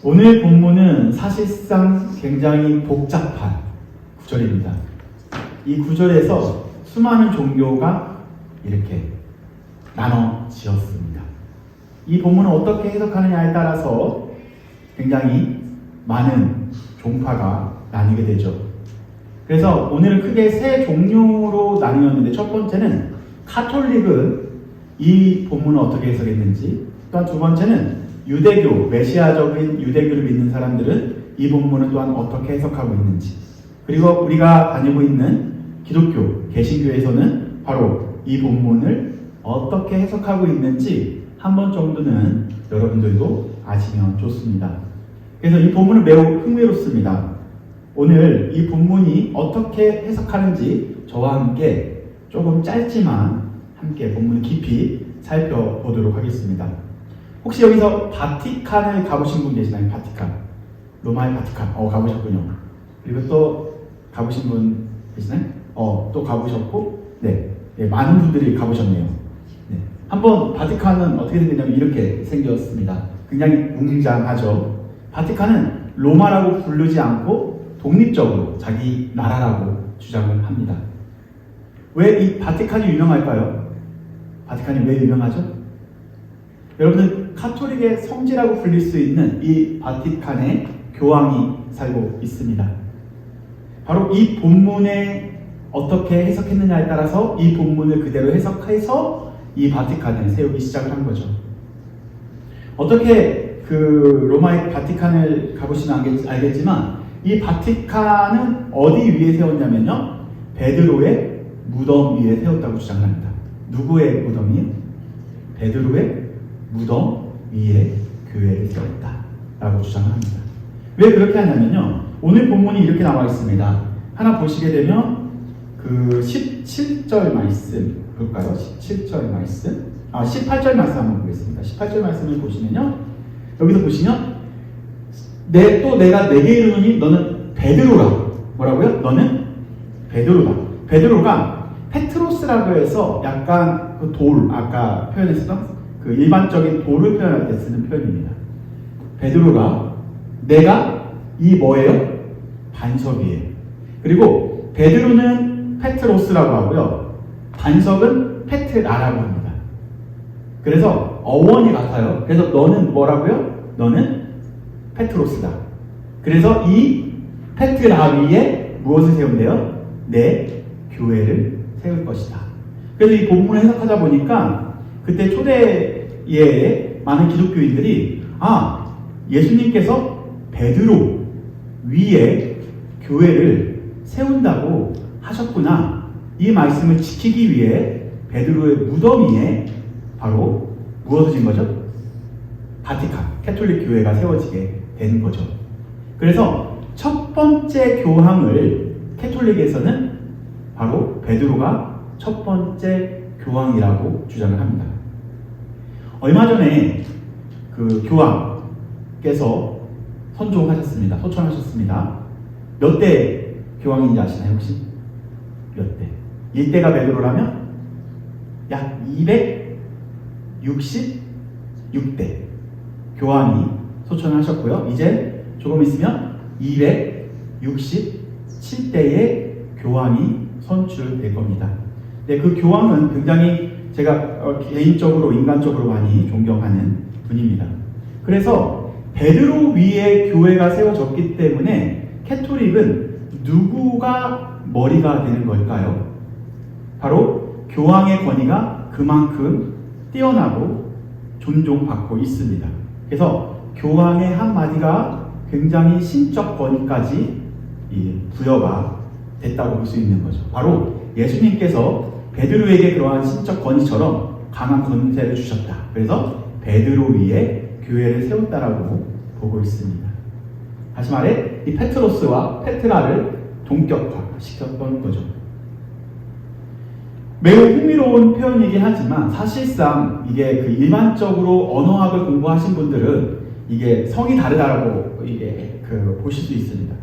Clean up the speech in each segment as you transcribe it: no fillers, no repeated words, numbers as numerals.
오늘 본문은 사실상 굉장히 복잡한 구절입니다. 이 구절에서 수많은 종교가 이렇게 나눠지었습니다. 이 본문을 어떻게 해석하느냐에 따라서 굉장히 많은 종파가 나뉘게 되죠. 그래서 오늘은 크게 세 종류로 나뉘었는데, 첫 번째는 카톨릭은 이 본문을 어떻게 해석했는지, 또한 두 번째는 유대교, 메시아적인 유대교를 믿는 사람들은 이 본문을 또한 어떻게 해석하고 있는지, 그리고 우리가 다니고 있는 기독교, 개신교에서는 바로 이 본문을 어떻게 해석하고 있는지 한 번 정도는 여러분들도 아시면 좋습니다. 그래서 이 본문은 매우 흥미롭습니다. 오늘 이 본문이 어떻게 해석하는지 저와 함께 조금 짧지만 함께 본문을 깊이 살펴보도록 하겠습니다. 혹시 여기서 바티칸을 가보신 분 계시나요? 바티칸. 로마의 바티칸. 가보셨군요. 그리고 또 가보신 분 계시나요? 또 가보셨고, 네, 많은 분들이 가보셨네요. 네. 한번 바티칸은 어떻게 생겼냐면 이렇게 생겼습니다. 굉장히 웅장하죠. 바티칸은 로마라고 부르지 않고 독립적으로 자기 나라라고 주장을 합니다. 왜 이 바티칸이 유명할까요? 바티칸이 왜 유명하죠? 여러분들, 카톨릭의 성지라고 불릴 수 있는 이 바티칸에 교황이 살고 있습니다. 바로 이 본문에 어떻게 해석했느냐에 따라서 이 본문을 그대로 해석해서 이 바티칸을 세우기 시작을 한 거죠. 어떻게 그 로마의 바티칸을 가보시면 알겠지만, 이 바티칸은 어디 위에 세웠냐면요, 베드로의 무덤 위에 세웠다고 주장합니다. 누구의 무덤이요? 베드로의 무덤 위에 교회를 세웠다라고 주장합니다. 왜 그렇게 하냐면요, 오늘 본문이 이렇게 나와 있습니다. 하나 보시게 되면 그 17절 말씀 볼까요? 17절 말씀, 18절 말씀 한번 보겠습니다. 18절 말씀을 보시면요, 여기서 보시면 또 내가 내게 이르노니 너는 베드로라. 뭐라고요? 너는 베드로다. 베드로가 페트로스라고 해서 약간 그 돌, 아까 표현했었던 그 일반적인 돌을 표현할 때 쓰는 표현입니다. 베드로가 내가 이 뭐예요? 반석이에요. 그리고 베드로는 페트로스라고 하고요, 반석은 페트라라고 합니다. 그래서 어원이 같아요. 그래서 너는 뭐라고요? 너는 페트로스다. 그래서 이 페트라 위에 무엇을 세운대요? 내 교회를 세울 것이다. 그래서 이 본문을 해석하다 보니까 그때 초대에 많은 기독교인들이 예수님께서 베드로 위에 교회를 세운다고 하셨구나. 이 말씀을 지키기 위해 베드로의 무덤 위에 바로 무엇을 진 거죠? 바티칸, 캐톨릭 교회가 세워지게 되는 거죠. 그래서 첫 번째 교황을 캐톨릭에서는 바로 베드로가 첫 번째 교황이라고 주장을 합니다. 얼마 전에 그 교황께서 소천하셨습니다. 몇 대 교황인지 아시나요, 혹시? 몇 대? 1대가 베드로라면 약 266대 교황이 소천하셨고요. 이제 조금 있으면 267대의 교황이 선출될 겁니다. 네, 그 교황은 굉장히 제가 개인적으로, 인간적으로 많이 존경하는 분입니다. 그래서 베드로 위에 교회가 세워졌기 때문에 캐톨릭은 누구가 머리가 되는 걸까요? 바로 교황의 권위가 그만큼 뛰어나고 존중받고 있습니다. 그래서 교황의 한마디가 굉장히 신적 권위까지 부여가 됐다고 볼 수 있는 거죠. 바로 예수님께서 베드로에게 그러한 신적 권위처럼 강한 권세를 주셨다. 그래서 베드로 위에 교회를 세웠다라고 보고 있습니다. 다시 말해, 이 페트로스와 페트라를 동격화시켰던 거죠. 매우 흥미로운 표현이긴 하지만 사실상 이게 그 일반적으로 언어학을 공부하신 분들은 이게 성이 다르다라고 보실 수 있습니다.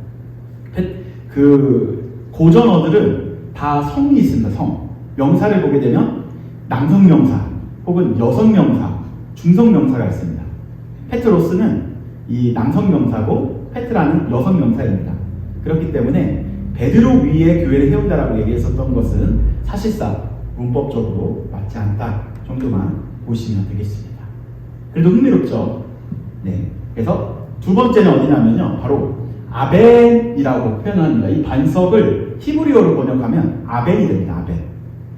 그 고전어들은 다 성이 있습니다. 성. 명사를 보게 되면 남성 명사 혹은 여성 명사, 중성 명사가 있습니다. 페트로스는 이 남성 명사고 페트라는 여성 명사입니다. 그렇기 때문에 베드로 위에 교회를 세운다라고 얘기했었던 것은 사실상 문법적으로 맞지 않다 정도만 보시면 되겠습니다. 그래도 흥미롭죠? 네. 그래서 두 번째는 어디냐면요. 바로 아벤이라고 표현합니다. 이 반석을 히브리어로 번역하면 아벤이 됩니다. 아벤.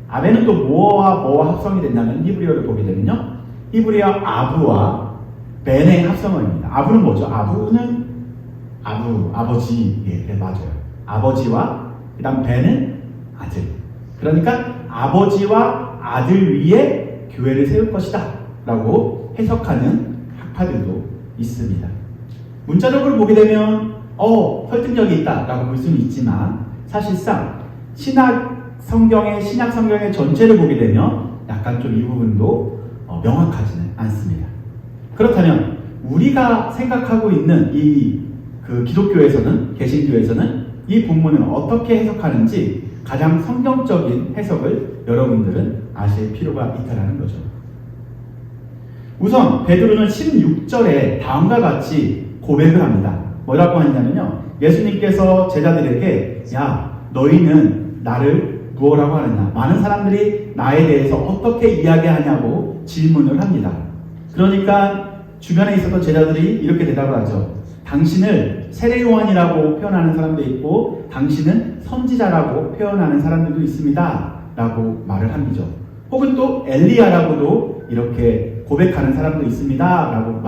아벤은 또 뭐와 합성이 된다면 히브리어를 보게 되면요. 히브리어 아부와 벤의 합성어입니다. 아부는 뭐죠? 아부는 아버지. 예, 맞아요. 아버지와 그 다음 벤은 아들. 그러니까 아버지와 아들 위에 교회를 세울 것이다 라고 해석하는 학파들도 있습니다. 문자적으로 보게 되면 설득력이 있다 라고 볼 수는 있지만 사실상 신약 성경의 전체를 보게 되면 약간 좀 이 부분도 명확하지는 않습니다. 그렇다면 우리가 생각하고 있는 그 기독교에서는, 개신교에서는 이 본문을 어떻게 해석하는지 가장 성경적인 해석을 여러분들은 아실 필요가 있다는 거죠. 우선 베드로는 16절에 다음과 같이 고백을 합니다. 뭐라고 하냐면요. 예수님께서 제자들에게 야 너희는 나를 무엇라고 하느냐. 많은 사람들이 나에 대해서 어떻게 이야기하냐고 질문을 합니다. 그러니까 주변에 있었던 제자들이 이렇게 대답을 하죠. 당신을 세례요한이라고 표현하는 사람도 있고 당신은 선지자라고 표현하는 사람들도 있습니다 라고 말을 합니다. 혹은 또 엘리야라고도 이렇게 고백하는 사람도 있습니다 라고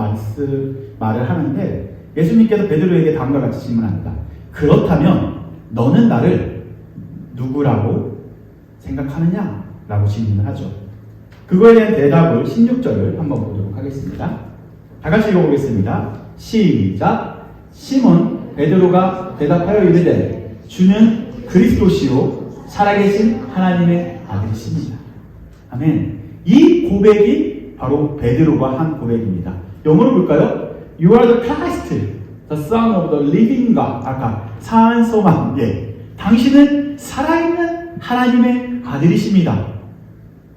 말을 하는데 예수님께서 베드로에게 다음과 같이 질문합니다. 그렇다면 너는 나를 누구라고 생각하느냐? 라고 질문을 하죠. 그거에 대한 대답을 16절을 한번 보도록 하겠습니다. 다 같이 읽어보겠습니다. 시작. 시몬 베드로가 대답하여 이르되 주는 그리스도시요 살아계신 하나님의 아들이십니다. 아멘. 이 고백이 바로 베드로가 한 고백입니다. 영어로 볼까요? You are the Christ, the Son of the living God. 아까 산소만. 예. 당신은 살아있는 하나님의 아들이십니다.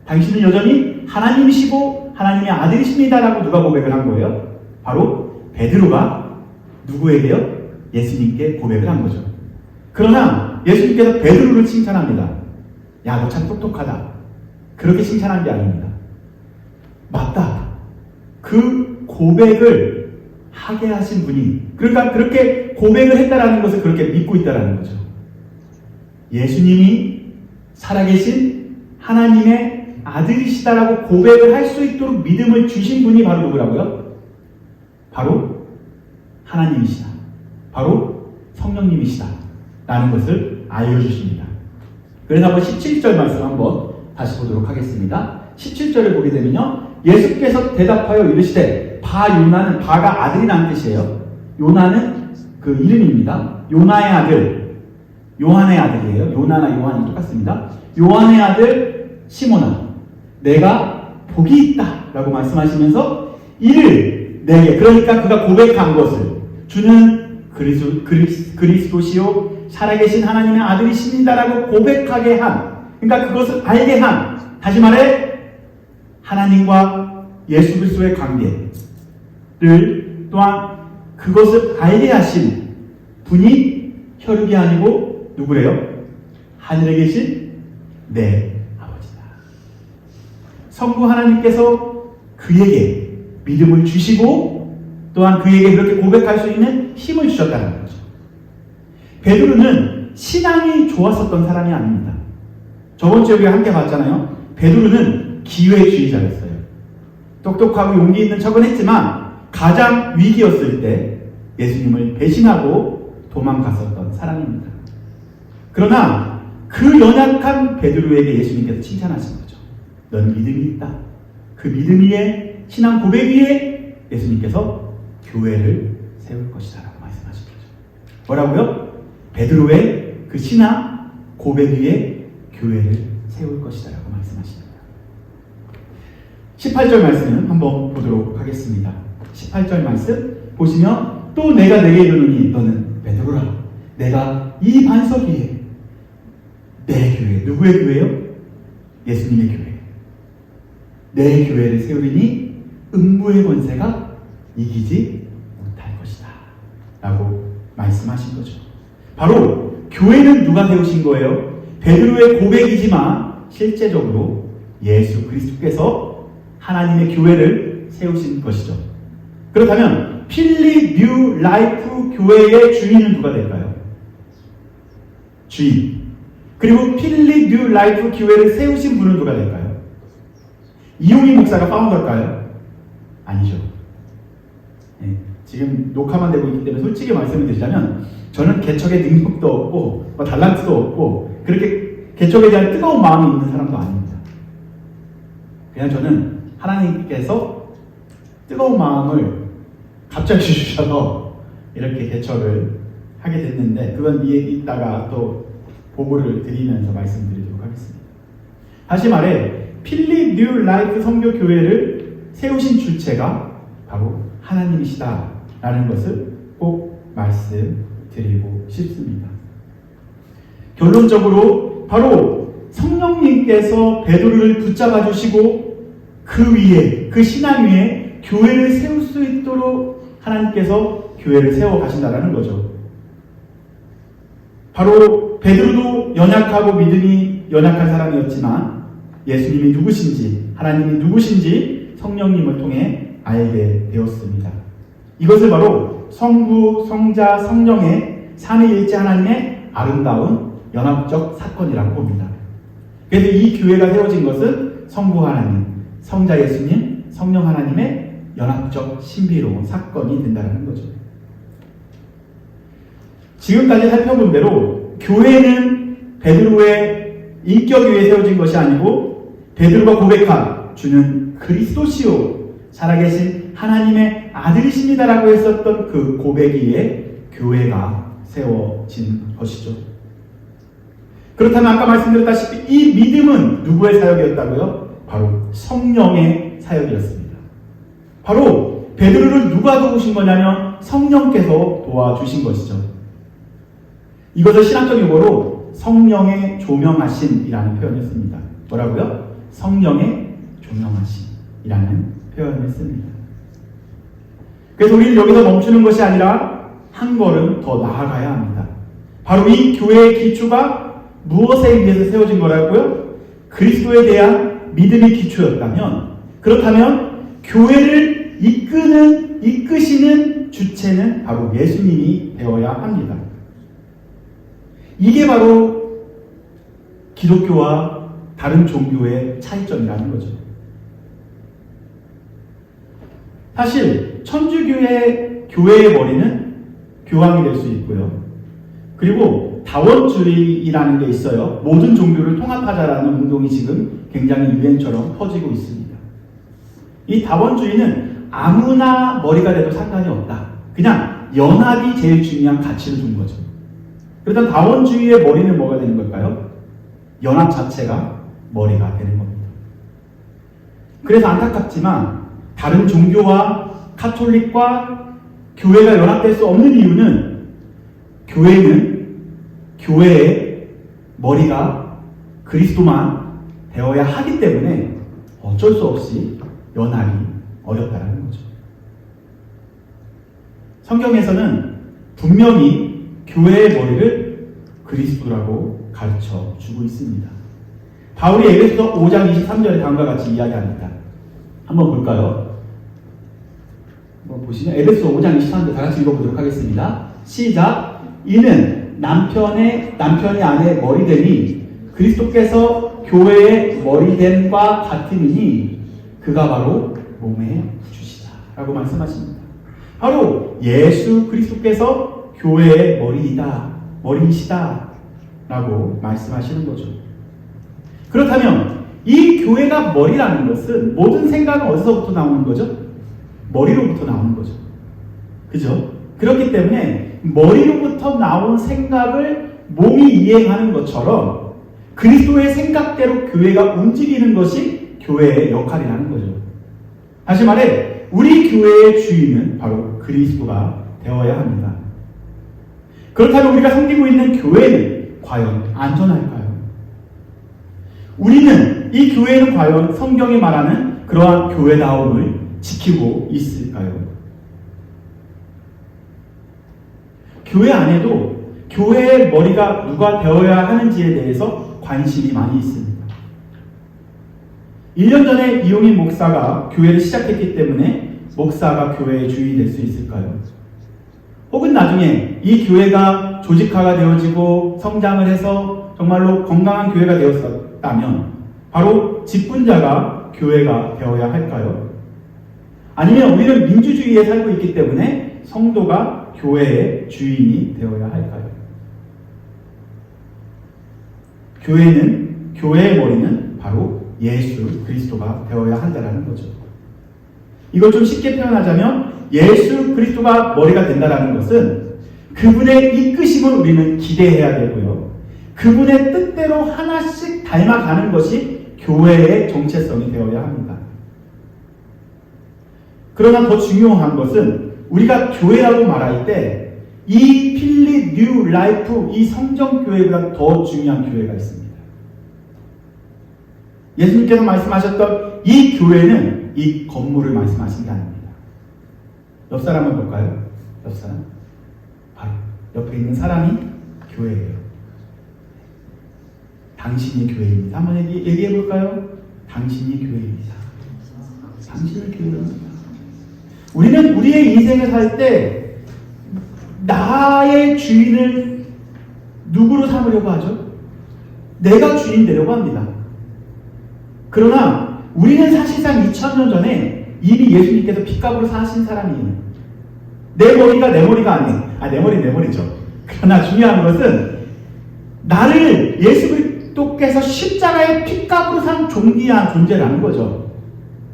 당신은 여전히 하나님이시고 하나님의 아들이십니다라고 누가 고백을 한 거예요? 바로 베드로가 누구에게요? 예수님께 고백을 한 거죠. 그러나 예수님께서 베드로를 칭찬합니다. 야, 너 참 똑똑하다. 그렇게 칭찬한 게 아닙니다. 맞다. 그 고백을 하게 하신 분이, 그러니까 그렇게 고백을 했다라는 것을 그렇게 믿고 있다라는 거죠. 예수님이 살아계신 하나님의 아들이시다라고 고백을 할 수 있도록 믿음을 주신 분이 바로 누구라고요? 바로 하나님이시다. 바로 성령님이시다. 라는 것을 알려주십니다. 그래서 한번 17절 말씀 한번 다시 보도록 하겠습니다. 17절을 보게 되면요. 예수께서 대답하여 이르시되 요나는 바가 아들이라는 뜻이에요. 요나는 그 이름입니다. 요나의 아들, 요한의 아들이에요. 요나나 요한이 똑같습니다. 요한의 아들 시몬아, 내가 복이 있다 라고 말씀하시면서 이를 내게, 그러니까 그가 고백한 것을 주는 그리스도시요 살아계신 하나님의 아들이십니다 라고 고백하게 한, 그러니까 그것을 알게 한, 다시 말해 하나님과 예수 그리스도의 관계를 또한 그것을 알게 하신 분이 혈육이 아니고 누구래요? 하늘에 계신 내 아버지다. 성부 하나님께서 그에게 믿음을 주시고 또한 그에게 그렇게 고백할 수 있는 힘을 주셨다는 거죠. 베드로는 신앙이 좋았었던 사람이 아닙니다. 저번 주에 우리가 함께 봤잖아요. 베드로는 기회주의자였어요. 똑똑하고 용기 있는 척은 했지만 가장 위기였을 때 예수님을 배신하고 도망갔었던 사람입니다. 그러나 그 연약한 베드로에게 예수님께서 칭찬하신 거죠. 넌 믿음이 있다. 그 믿음 위에, 신앙 고백 위에 예수님께서 교회를 세울 것이다 라고 말씀하신 거죠. 뭐라고요? 베드로의 그 신앙 고백 위에 교회를 세울 것이다 라고 말씀하십니다. 18절 말씀 한번 보도록 하겠습니다. 18절 말씀 보시면 또 내가 내게 이르노니 너는 베드로라. 내가 이 반석 위에 내 교회, 누구의 교회요? 예수님의 교회. 내 교회를 세우리니 음부의 권세가 이기지 못할 라고 말씀하신 거죠. 바로 교회는 누가 세우신 거예요? 베드로의 고백이지만 실제적으로 예수 그리스도께서 하나님의 교회를 세우신 것이죠. 그렇다면 필립 뉴 라이프 교회의 주인은 누가 될까요? 주인. 그리고 필립 뉴 라이프 교회를 세우신 분은 누가 될까요? 이용희 목사가 파운더일까요? 아니죠. 네, 지금 녹화만 되고 있기 때문에 솔직히 말씀을 드리자면 저는 개척의 능력도 없고 달란트도 없고 그렇게 개척에 대한 뜨거운 마음이 있는 사람도 아닙니다. 그냥 저는 하나님께서 뜨거운 마음을 갑자기 주셔서 이렇게 개척을 하게 됐는데 그건 이따가 또 보고를 드리면서 말씀드리도록 하겠습니다. 다시 말해 필립 뉴 라이프 선교교회를 세우신 주체가 바로 하나님이시다라는 것을 꼭 말씀드리고 싶습니다. 결론적으로 바로 성령님께서 베드로를 붙잡아 주시고 그 위에 그 신앙 위에 교회를 세울 수 있도록 하나님께서 교회를 세워 가신다라는 거죠. 바로 베드로도 연약하고 믿음이 연약한 사람이었지만 예수님이 누구신지 하나님이 누구신지 성령님을 통해 알게 되었습니다. 이것을 바로 성부, 성자, 성령의 삼위일체 하나님의 아름다운 연합적 사건이라고 봅니다. 그래서 이 교회가 세워진 것은 성부 하나님, 성자 예수님, 성령 하나님의 연합적 신비로운 사건이 된다는 거죠. 지금까지 살펴본 대로 교회는 베드로의 인격 위에 세워진 것이 아니고 베드로가 고백한 주는 그리스도시요 살아계신 하나님의 아들이십니다라고 했었던 그 고백 위에 교회가 세워진 것이죠. 그렇다면 아까 말씀드렸다시피 이 믿음은 누구의 사역이었다고요? 바로 성령의 사역이었습니다. 바로 베드로를 누가 도우신 거냐면 성령께서 도와주신 것이죠. 이것을 신학적 용어로 성령의 조명하심이라는 표현을 씁니다. 뭐라고요? 성령의 조명하심이라는 표현을 씁니다. 그래서 우리는 여기서 멈추는 것이 아니라 한 걸음 더 나아가야 합니다. 바로 이 교회의 기초가 무엇에 의해서 세워진 거라고요? 그리스도에 대한 믿음이 기초였다면 그렇다면 교회를 이끄시는 주체는 바로 예수님이 되어야 합니다. 이게 바로 기독교와 다른 종교의 차이점이라는 거죠. 사실 천주교의 교회의 머리는 교황이 될 수 있고요. 그리고 다원주의라는 게 있어요. 모든 종교를 통합하자라는 운동이 지금 굉장히 유행처럼 퍼지고 있습니다. 이 다원주의는 아무나 머리가 돼도 상관이 없다. 그냥 연합이 제일 중요한 가치를 둔 거죠. 그렇다면 다원주의의 머리는 뭐가 되는 걸까요? 연합 자체가 머리가 되는 겁니다. 그래서 안타깝지만 다른 종교와 카톨릭과 교회가 연합될 수 없는 이유는 교회는 교회의 머리가 그리스도만 되어야 하기 때문에 어쩔 수 없이 연합이 어렵다는 거죠. 성경에서는 분명히 교회의 머리를 그리스도라고 가르쳐 주고 있습니다. 바울이 에베소서 5장 23절에 다음과 같이 이야기합니다. 한번 볼까요? 한번 보시면 에베소서 5장 23절 다 같이 읽어보도록 하겠습니다. 시작. 이는 남편이 아내의 머리됨이 그리스도께서 교회의 머리됨과 같음이니 그가 바로 몸의 주시다 라고 말씀하십니다. 바로 예수 그리스도께서 교회의 머리이시다 라고 말씀하시는 거죠. 그렇다면 이 교회가 머리라는 것은 모든 생각은 어디서부터 나오는 거죠? 머리로부터 나오는 거죠. 그죠? 그렇기 때문에 머리로부터 나온 생각을 몸이 이행하는 것처럼 그리스도의 생각대로 교회가 움직이는 것이 교회의 역할이라는 거죠. 다시 말해 우리 교회의 주인은 바로 그리스도가 되어야 합니다. 그렇다면 우리가 섬기고 있는 교회는 과연 안전할까요? 우리는 이 교회는 과연 성경이 말하는 그러한 교회다움을 지키고 있을까요? 교회 안에도 교회의 머리가 누가 되어야 하는지에 대해서 관심이 많이 있습니다. 1년 전에 이용인 목사가 교회를 시작했기 때문에 목사가 교회의 주인이 될 수 있을까요? 혹은 나중에 이 교회가 조직화가 되어지고 성장을 해서 정말로 건강한 교회가 되었다면 바로 직분자가 교회가 되어야 할까요? 아니면 우리는 민주주의에 살고 있기 때문에 성도가 교회의 주인이 되어야 할까요? 교회의 머리는 바로 예수 그리스도가 되어야 한다는 거죠. 이걸 좀 쉽게 표현하자면 예수 그리스도가 머리가 된다는 것은 그분의 이끄심을 우리는 기대해야 되고요. 그분의 뜻대로 하나씩 닮아가는 것이 교회의 정체성이 되어야 합니다. 그러나 더 중요한 것은 우리가 교회라고 말할 때 이 필립 뉴 라이프 이 성정교회보다 더 중요한 교회가 있습니다. 예수님께서 말씀하셨던 이 교회는 이 건물을 말씀하신 게 아닙니다. 옆 사람을 볼까요? 옆 사람. 바로 옆에 있는 사람이 교회예요. 당신이 교회입니다. 한번 얘기해 볼까요? 당신이 교회입니다. 당신이 교회입니다. 우리는 우리의 인생을 살 때 나의 주인을 누구로 삼으려고 하죠? 내가 주인 되려고 합니다. 그러나 우리는 사실상 2000년 전에 이미 예수님께서 핏값으로 사신 사람이에요. 내 머리가 내 머리가 아니에요. 내 머리죠. 그러나 중요한 것은 나를 예수 그리스도께서 십자가의 핏값으로 산 존귀한 존재라는 거죠.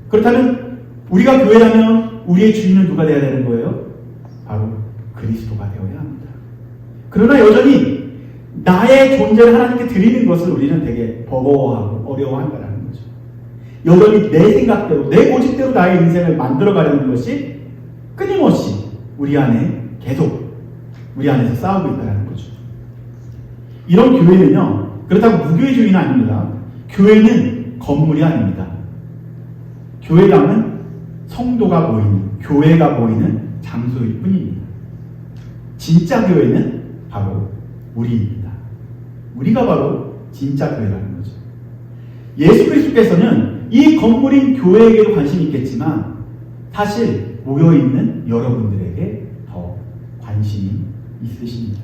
그렇다면 우리가 교회라면 우리의 주인은 누가 되어야 되는 거예요? 바로 그리스도가 되어야 합니다. 그러나 여전히 나의 존재를 하나님께 드리는 것을 우리는 되게 버거워하고 어려워한다는 거죠. 여전히 내 생각대로 내 고집대로 나의 인생을 만들어가려는 것이 끊임없이 우리 안에 계속 우리 안에서 싸우고 있다는 거죠. 이런 교회는요, 그렇다고 무교의 주인은 아닙니다. 교회는 건물이 아닙니다. 교회당은 성도가 모이는, 교회가 모이는 장소일 뿐입니다. 진짜 교회는 바로 우리입니다. 우리가 바로 진짜 교회라는 거죠. 예수 그리스도께서는 이 건물인 교회에게도 관심이 있겠지만 사실 모여있는 여러분들에게 더 관심이 있으십니다.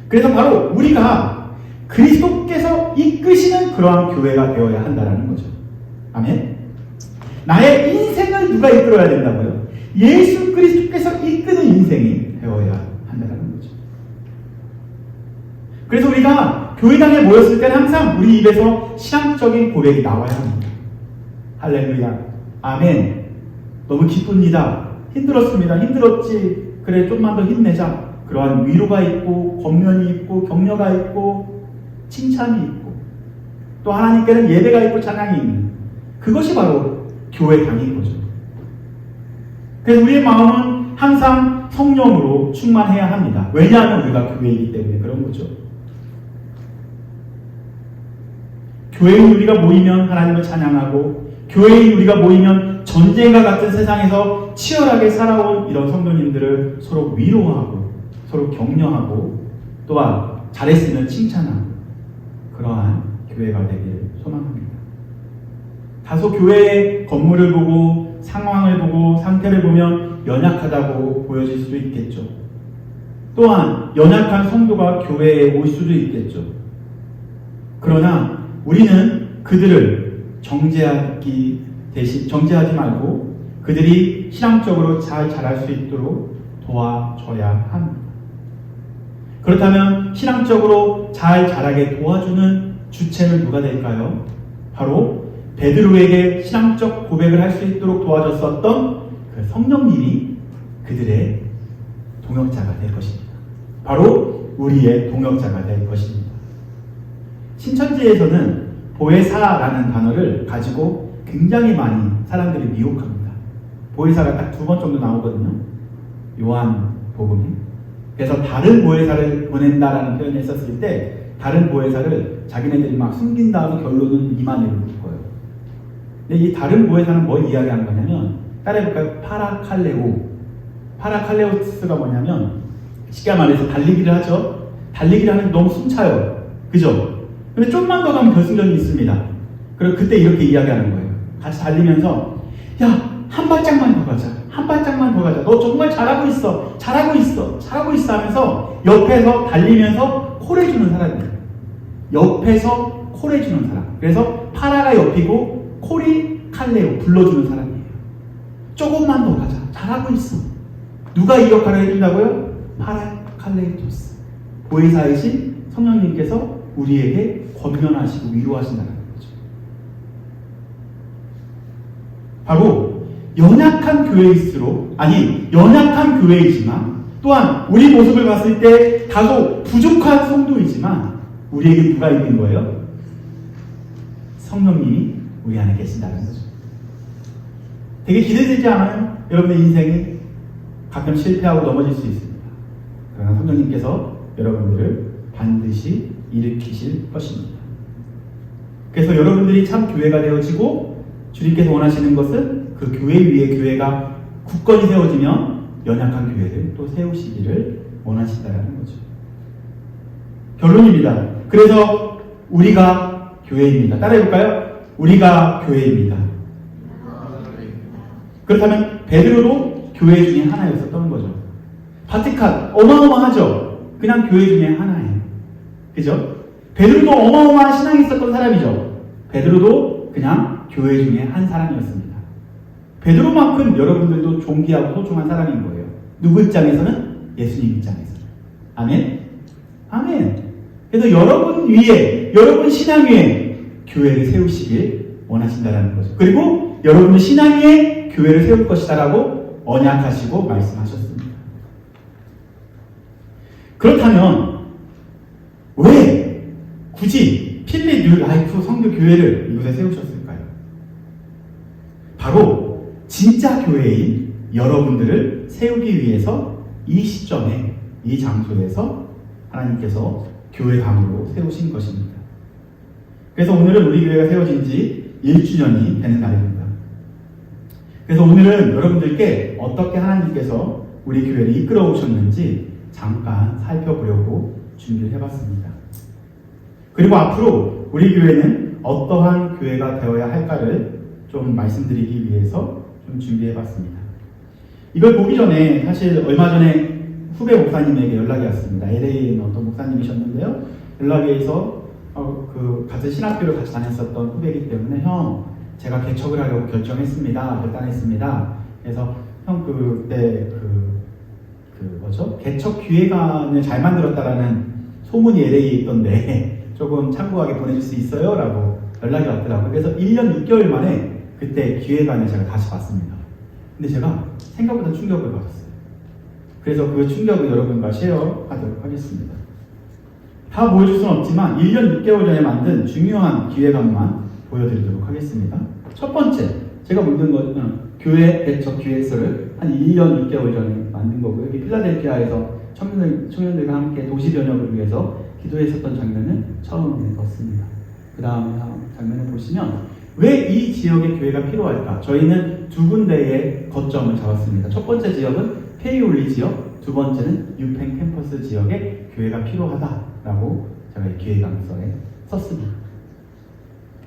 그래서 바로 우리가 그리스도께서 이끄시는 그러한 교회가 되어야 한다는 거죠. 아멘. 나의 인생을 누가 이끌어야 된다고요? 예수 그리스도께서 이끄는 인생이 되어야 한다는 거죠. 그래서 우리가 교회당에 모였을 때는 항상 우리 입에서 신앙적인 고백이 나와야 합니다. 할렐루야, 아멘, 너무 기쁩니다, 힘들었습니다, 힘들었지, 그래 좀만 더 힘내자. 그러한 위로가 있고 권면이 있고 격려가 있고 칭찬이 있고 또 하나님께는 예배가 있고 찬양이 있는 그것이 바로 교회당인 거죠. 그래서 우리의 마음은 항상 성령으로 충만해야 합니다. 왜냐하면 우리가 교회이기 때문에 그런 거죠. 교회인 우리가 모이면 하나님을 찬양하고 교회인 우리가 모이면 전쟁과 같은 세상에서 치열하게 살아온 이런 성도님들을 서로 위로하고 서로 격려하고 또한 잘했으면 칭찬하고 그러한 교회가 되기를 소망합니다. 다소 교회의 건물을 보고 상황을 보고 상태를 보면 연약하다고 보여질 수도 있겠죠. 또한 연약한 성도가 교회에 올 수도 있겠죠. 그러나 우리는 그들을 정죄하지 말고 그들이 신앙적으로 잘 자랄 수 있도록 도와줘야 합니다. 그렇다면 신앙적으로 잘 자라게 도와주는 주체는 누가 될까요? 바로 베드로에게 신앙적 고백을 할 수 있도록 도와줬었던 그 성령님이 그들의 동역자가 될 것입니다. 바로 우리의 동역자가 될 것입니다. 신천지에서는 보혜사라는 단어를 가지고 굉장히 많이 사람들이 미혹합니다. 보혜사가 딱 2번 정도 나오거든요. 요한 복음에. 그래서 다른 보혜사를 보낸다라는 표현을 썼을 때 다른 보혜사를 자기네들이 막 숨긴 다음에 결론은 이만희로 묶어요. 근데 이 다른 보혜사는 뭘 이야기하는 거냐면 따라해볼까요? 파라칼레오. 파라칼레오스가 뭐냐면 쉽게 말해서 달리기를 하죠. 달리기를 하면 너무 숨차요. 그죠? 근데 좀만 더 가면 결승전이 있습니다. 그럼 그때 이렇게 이야기하는 거예요. 같이 달리면서 야, 한 발짝만 더 가자. 한 발짝만 더 가자. 너 정말 잘하고 있어. 잘하고 있어. 잘하고 있어 하면서 옆에서 달리면서 콜해주는 사람이에요. 옆에서 콜해주는 사람. 그래서 파라가 옆이고 콜이 칼레오 불러주는 사람이에요. 조금만 더 가자. 잘하고 있어. 누가 이 역할을 해준다고요? 파라 칼레이토스. 보혜사이신 성령님께서 우리에게 권면하시고 위로하신다는 거죠. 바로 연약한 교회일수록, 연약한 교회이지만 또한 우리 모습을 봤을 때 다소 부족한 성도이지만 우리에게 누가 있는 거예요? 성령님이 우리 안에 계신다는 거죠. 되게 기대되지 않아요? 여러분의 인생이 가끔 실패하고 넘어질 수 있습니다. 그러나 성령님께서 여러분들을 반드시 일으키실 것입니다. 그래서 여러분들이 참 교회가 되어지고 주님께서 원하시는 것은 그 교회 위에 교회가 굳건히 세워지면 연약한 교회를 또 세우시기를 원하신다는 거죠. 결론입니다. 그래서 우리가 교회입니다. 따라해볼까요? 우리가 교회입니다. 그렇다면 베드로도 교회 중에 하나였었던 거죠. 바티칸 어마어마하죠. 그냥 교회 중에 하나예요. 그죠? 베드로도 어마어마한 신앙이 있었던 사람이죠. 베드로도 그냥 교회 중에 한 사람이었습니다. 베드로만큼 여러분들도 존귀하고 소중한 사람인 거예요. 누구 입장에서는? 예수님 입장에서는. 아멘? 아멘. 그래서 여러분 위에, 여러분 신앙 위에 교회를 세우시길 원하신다는 거죠. 그리고 여러분의 신앙 위에 교회를 세울 것이다라고 언약하시고 말씀하셨습니다. 그렇다면 왜 굳이 필립 뉴 라이프 성교 교회를 이곳에 세우셨을까요? 바로 진짜 교회인 여러분들을 세우기 위해서 이 시점에 이 장소에서 하나님께서 교회감으로 세우신 것입니다. 그래서 오늘은 우리 교회가 세워진 지 1주년이 되는 날입니다. 그래서 오늘은 여러분들께 어떻게 하나님께서 우리 교회를 이끌어 오셨는지 잠깐 살펴보려고 준비를 해봤습니다. 그리고 앞으로 우리 교회는 어떠한 교회가 되어야 할까를 좀 말씀드리기 위해서 좀 준비해봤습니다. 이걸 보기 전에 사실 얼마 전에 후배 목사님에게 연락이 왔습니다. LA에 있는 어떤 목사님이셨는데요. 연락에서 같은 신학교를 같이 다녔었던 후배이기 때문에 형, 제가 개척을 하려고 결정했습니다. 결단했습니다. 그래서 형 그때 개척 기획안을 잘 만들었다라는 소문이 LA에 있던데 조금 참고하게 보내줄 수 있어요? 라고 연락이 왔더라고요. 그래서 1년 6개월 만에 그때 기획안을 제가 다시 봤습니다. 근데 제가 생각보다 충격을 받았어요. 그래서 그 충격을 여러분과 쉐어하도록 하겠습니다. 다 보여줄 수는 없지만 1년 6개월 전에 만든 중요한 기획안만 보여드리도록 하겠습니다. 첫 번째, 제가 만든 건 교회 개척 기획서를 한 1년 6개월 전에 만든 거고요. 여기 필라델피아에서 청년들과 함께 도시 변혁을 위해서 기도했었던 장면을 처음에 넣었습니다. 그 다음 장면을 보시면 왜 이 지역의 교회가 필요할까? 저희는 두 군데의 거점을 잡았습니다. 첫 번째 지역은 페이올리 지역, 두 번째는 유펜 캠퍼스 지역에 교회가 필요하다라고 제가 이 기획안서에 썼습니다.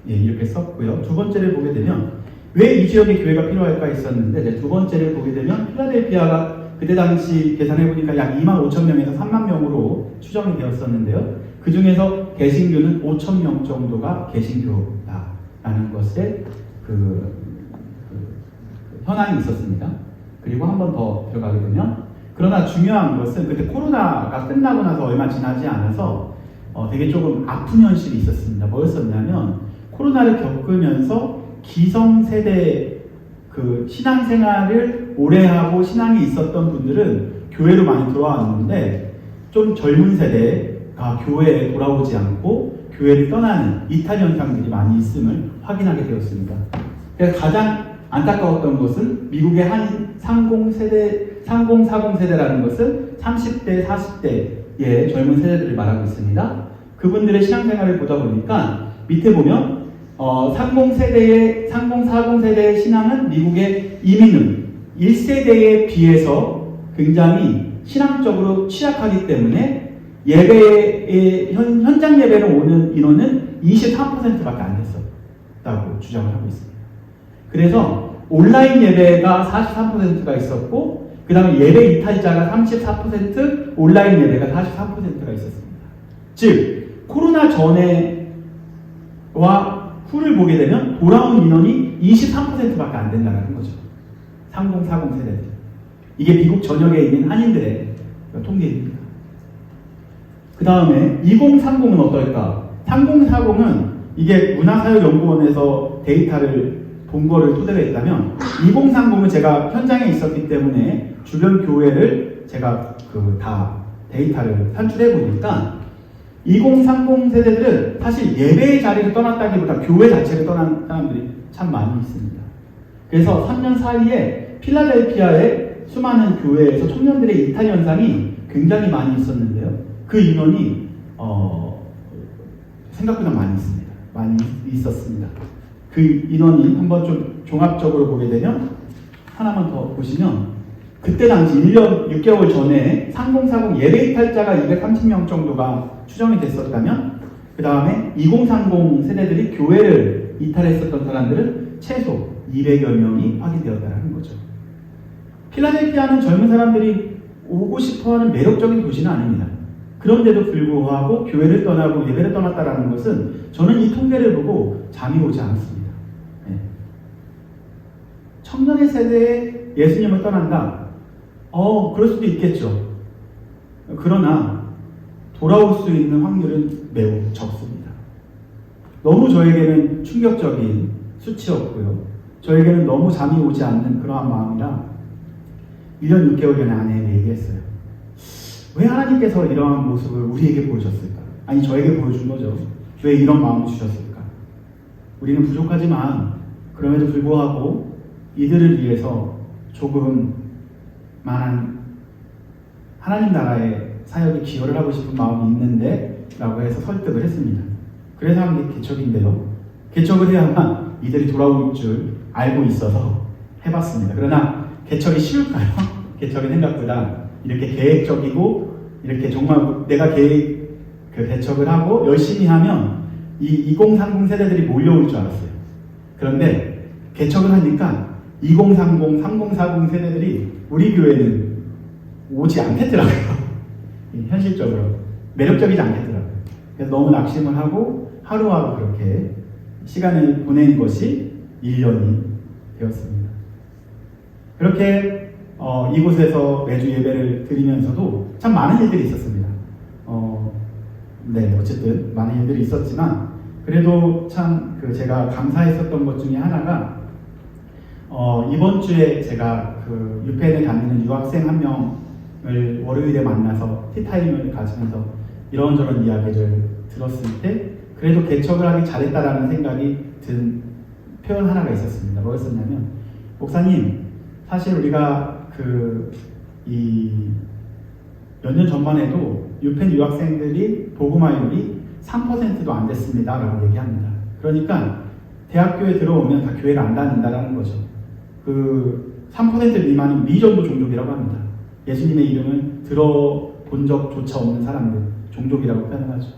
예, 이렇게 썼고요. 두 번째를 보게 되면 왜 이 지역에 교회가 필요할까 있었는데 두 번째를 보게 되면 필라델피아가 그때 당시 계산해보니까 약 25,000명에서 3만 명으로 추정이 되었었는데요. 그 중에서 개신교는 5,000명 정도가 개신교다라는 것에 현황이 있었습니다. 그리고 한 번 더 들어가게 되면, 그러나 중요한 것은 그때 코로나가 끝나고 나서 얼마 지나지 않아서 되게 조금 아픈 현실이 있었습니다. 뭐였었냐면 코로나를 겪으면서 기성세대 신앙생활을 오래 하고 신앙이 있었던 분들은 교회로 많이 들어왔는데 좀 젊은 세대가 교회에 돌아오지 않고 교회를 떠나는 이탈 현상들이 많이 있음을 확인하게 되었습니다. 그래서 가장 안타까웠던 것은 미국의 한 30, 40 세대라는 것은 30대, 40대의 젊은 세대들을 말하고 있습니다. 그분들의 신앙생활을 보다 보니까 밑에 보면 30, 40 세대의 신앙은 미국의 이민은 1세대에 비해서 굉장히 신앙적으로 취약하기 때문에 예배의 현장 예배로 오는 인원은 23%밖에 안 됐었다고 주장을 하고 있습니다. 그래서 온라인 예배가 43%가 있었고 그 다음에 예배 이탈자가 34%, 온라인 예배가 44%가 있었습니다. 즉 코로나 전에와 후를 보게 되면 돌아온 인원이 23%밖에 안 된다는 거죠. 3040 세대들. 이게 미국 전역에 있는 한인들의 통계입니다. 그 다음에 2030은 어떨까? 3040은 이게 문화사회연구원에서 데이터를 본 거를 토대로 했다면 2030은 제가 현장에 있었기 때문에 주변 교회를 제가 다 데이터를 산출해 보니까 2030 세대들은 사실 예배의 자리를 떠났다기보다 교회 자체를 떠난 사람들이 참 많이 있습니다. 그래서 3년 사이에 필라델피아의 수많은 교회에서 청년들의 이탈 현상이 굉장히 많이 있었는데요. 그 인원이 생각보다 많이 있습니다. 많이 있었습니다. 그 인원이 한번 좀 종합적으로 보게 되면 하나만 더 보시면 그때 당시 1년 6개월 전에 3040 예배 이탈자가 230명 정도가 추정이 됐었다면 그 다음에 2030 세대들이 교회를 이탈했었던 사람들은 최소 200여 명이 확인되었다는 거죠. 필라델피아는 젊은 사람들이 오고 싶어하는 매력적인 도시는 아닙니다. 그런데도 불구하고 교회를 떠나고 예배를 떠났다는 것은 저는 이 통계를 보고 잠이 오지 않았습니다. 네. 청년의 세대에 예수님을 떠난다. 그럴 수도 있겠죠. 그러나 돌아올 수 있는 확률은 매우 적습니다. 너무 저에게는 충격적인 수치였고요. 저에게는 너무 잠이 오지 않는 그러한 마음이라 1년 6개월 전에 아내에게 얘기했어요. 왜 하나님께서 이러한 모습을 우리에게 보여줬을까? 아니 저에게 보여준 거죠. 왜 이런 마음을 주셨을까? 우리는 부족하지만 그럼에도 불구하고 이들을 위해서 조금만 하나님 나라의 사역에 기여를 하고 싶은 마음이 있는데 라고 해서 설득을 했습니다. 그래서 한 게 개척인데요. 개척을 해야만 이들이 돌아올 줄 알고 있어서 해봤습니다. 그러나 개척이 쉬울까요? 개척은 생각보다 이렇게 계획적이고 이렇게 정말 내가 개척을 하고 열심히 하면 이 2030 세대들이 몰려올 줄 알았어요. 그런데 개척을 하니까 2030, 3040 세대들이 우리 교회는 오지 않겠더라고요. 현실적으로 매력적이지 않겠더라고요. 그래서 너무 낙심을 하고 하루하루 그렇게 시간을 보낸 것이 1년이 되었습니다. 그렇게 이곳에서 매주 예배를 드리면서도 참 많은 일들이 있었습니다. 어쨌든 많은 일들이 있었지만 그래도 참 제가 감사했었던 것 중에 하나가 이번 주에 제가 유펜에 다니는 유학생 한 명을 월요일에 만나서 티타임을 가지면서 이런저런 이야기를 들었을 때 그래도 개척을 하기 잘했다라는 생각이 든 표현 하나가 있었습니다. 뭐였었냐면 목사님 사실 우리가 몇 년 전만 해도 유펜 유학생들이 복음화율이 3%도 안 됐습니다 라고 얘기합니다. 그러니까 대학교에 들어오면 다 교회를 안 다닌다라는 거죠. 3% 미만은 미전도 종족이라고 합니다. 예수님의 이름을 들어본 적조차 없는 사람들, 종족이라고 표현하죠.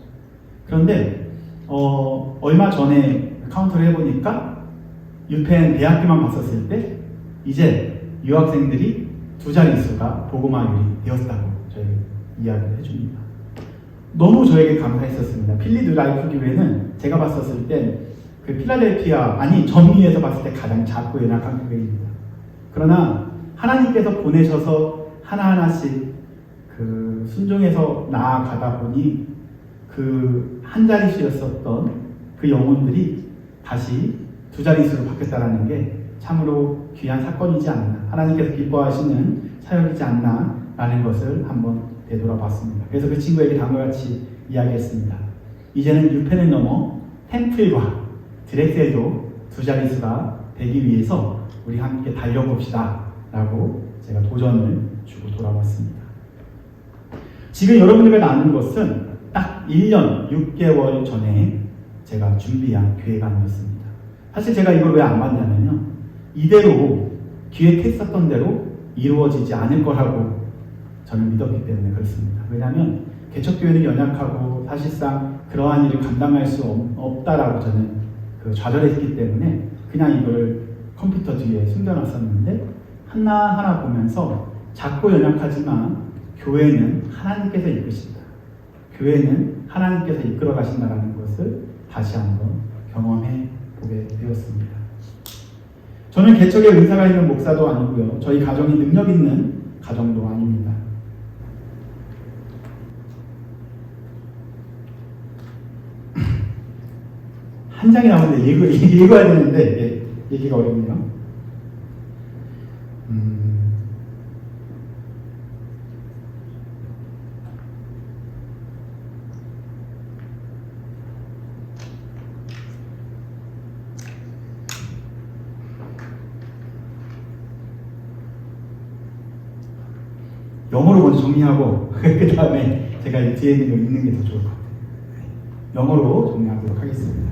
그런데 얼마 전에 카운터를 해보니까 유펜 대학교만 봤었을 때 이제 유학생들이 2자릿수가 복음화율이 되었다고 저에게 이야기를 해줍니다. 너무 저에게 감사했었습니다. 필리드 라이프 교회는 제가 봤었을 때 필라델피아, 전미에서 봤을 때 가장 작고 연약한 교회입니다. 그러나 하나님께서 보내셔서 하나하나씩 순종해서 나아가다 보니 한 자릿수였었던 그 영혼들이 다시 2자릿수로 바뀌었다는 게 참으로 귀한 사건이지 않나, 하나님께서 기뻐하시는 사역이지 않나 라는 것을 한번 되돌아봤습니다. 그래서 그 친구에게 다음과 같이 이야기했습니다. 이제는 유펜을 넘어 템플과 드렉셀도 2자릿수가 되기 위해서 우리 함께 달려봅시다 라고 제가 도전을 주고 돌아왔습니다. 지금 여러분들과 나눈 것은 딱 1년 6개월 전에 제가 준비한 계획안이었습니다. 사실 제가 이걸 왜 안 봤냐면요, 이대로 기획했었던 대로 이루어지지 않을 거라고 저는 믿었기 때문에 그렇습니다. 왜냐하면 개척교회는 연약하고 사실상 그러한 일을 감당할 수 없다라고 저는 좌절했기 때문에 그냥 이걸 컴퓨터 뒤에 숨겨놨었는데 하나하나 보면서 작고 연약하지만 교회는 하나님께서 이끄신다. 교회는 하나님께서 이끌어 가신다라는 것을 다시 한번 경험해 보게 되었습니다. 저는 개척에 은사가 있는 목사도 아니고요. 저희 가정이 능력 있는 가정도 아닙니다. 한 장이 나오는데 읽어야 되는데 얘기가 어렵네요. 영어로 먼저 정리하고 그 다음에 제가 뒤에 있는 거 읽는 게 더 좋을 것 같아요. 영어로 정리하도록 하겠습니다.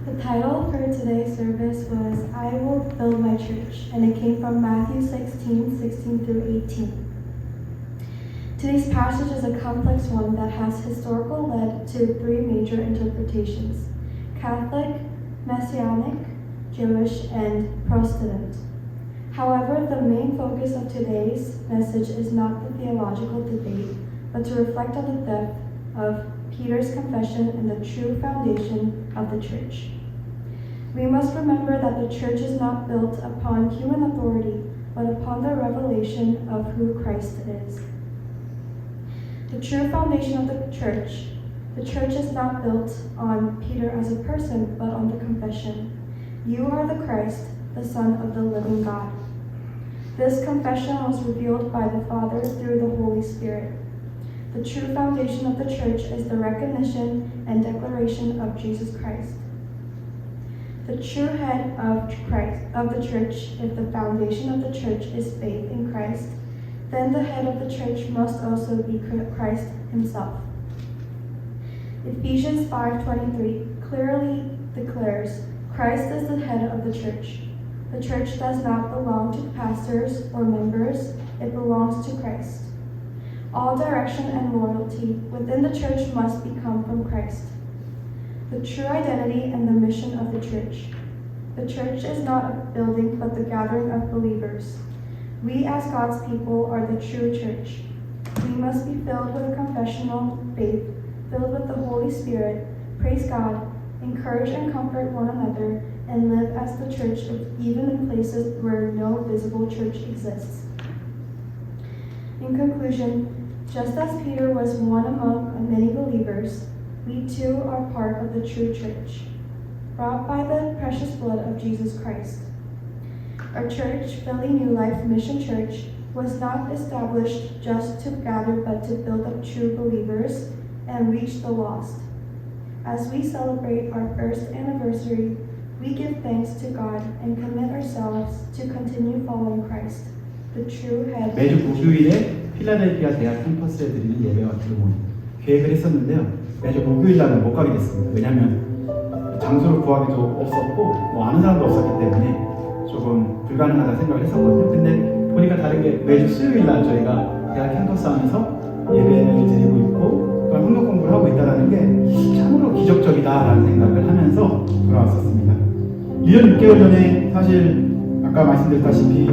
The title for today's service was I Will Build My Church, and it came from Matthew 16 through 18. Today's passage is a complex one that has historical led to three major interpretations: Catholic, Messianic, Jewish, and Protestant. However, the main focus of today's message is not the theological debate, but to reflect on the depth of Peter's confession and the true foundation of the church. We must remember that the church is not built upon human authority, but upon the revelation of who Christ is. The true foundation of the church is not built on Peter as a person, but on the confession: "You are the Christ, the Son of the living God." This confession was revealed by the Father through the Holy Spirit. The true foundation of the church is the recognition and declaration of Jesus Christ. The true head of the church, if the foundation of the church is faith in Christ, then the head of the church must also be Christ himself. Ephesians 5:23 clearly declares Christ is the head of the church. The church does not belong to pastors or members, it belongs to Christ. All direction and loyalty within the church must come from Christ. The true identity and the mission of the church. The church is not a building, but the gathering of believers. We as God's people are the true church. We must be filled with confessional faith, filled with the Holy Spirit, praise God, encourage and comfort one another, and live as the church even in places where no visible church exists. In conclusion, just as Peter was one among many believers, we too are part of the true church, brought by the precious blood of Jesus Christ. Our church, Philly New Life Mission Church, was not established just to gather but to build up true believers and reach the lost. As we celebrate our first anniversary, we give thanks to God and commit ourselves to continue following Christ, the true head. 매주 목요일에 필라델피아 대학 캠퍼스에 드리는 예배와 기도모임 계획을 했었는데요. 매주 목요일 날은 못 가게 됐습니다. 왜냐하면 장소를 구하기도 없었고 아는 사람도 없었기 때문에 조금 불가능하다 생각을 했었거든요. 근데 보니까 다르게 매주 수요일 날 저희가 대학 캠퍼스 안에서 예배를 드리고 있고 또 성경 공부를 하고 있다는 게 참으로 기적적이다라는 생각을 하면서 돌아왔었습니다. 1년 6개월 전에 사실 아까 말씀드렸다시피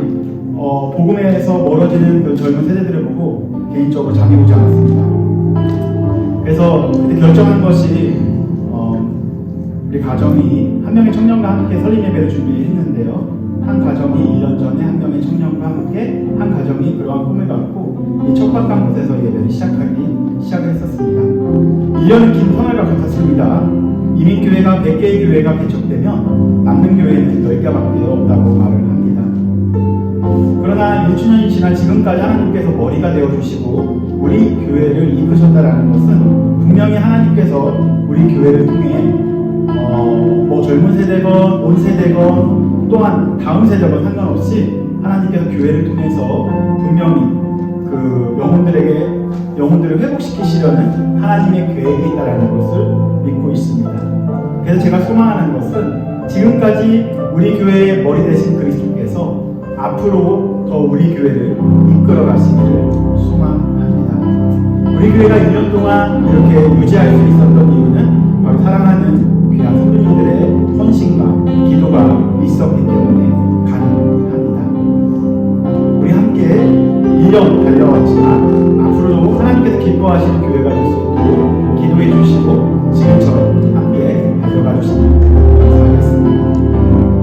복음에서 멀어지는 그 젊은 세대들을 보고 개인적으로 잠이 오지 않았습니다. 그래서 그때 결정한 것이 우리 가정이 한 명의 청년과 함께 설립 예배를 준비했는데요. 한 가정이 1년 전에 한 명의 청년과 함께 한 가정이 그러한 꿈을 갖고 이 척박한 곳에서 예배를 시작을 했었습니다. 1년은 긴 터널과 같았습니다. 이민 교회가 100개의 교회가 개척되면 남는 교회는 10개밖에 없다고 말을 합니다. 그러나 6주년이 지난 지금까지 하나님께서 머리가 되어주시고 우리 교회를 이끄셨다라는 것은 분명히 하나님께서 우리 교회를 통해 젊은 세대건 온 세대건 또한 다음 세대건 상관없이 하나님께서 교회를 통해서 분명히 그 영혼들을 회복시키시려는 하나님의 계획이 있다는 것을 믿고 있습니다. 그래서 제가 소망하는 것은 지금까지 우리 교회의 머리 되신 그리스도께서 앞으로 더 우리 교회를 이끌어 가시기를 소망합니다. 우리 교회가 2년 동안 이렇게 유지할 수 있었던 이유는 바로 사랑하는 귀한 성도님들의 헌신과 기도가 있었기 때문에 가능합니다. 우리 함께 1년 달려왔지만 앞으로도 하나님께서 기뻐하시는 교회가 될 수 있도록 기도해 주시고 지금처럼 함께 달려가 주시면 감사하겠습니다.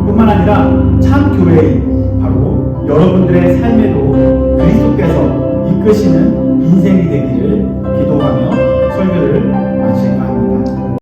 뿐만 아니라 참 교회인 바로 여러분들의 삶에도 그리스도께서 이끄시는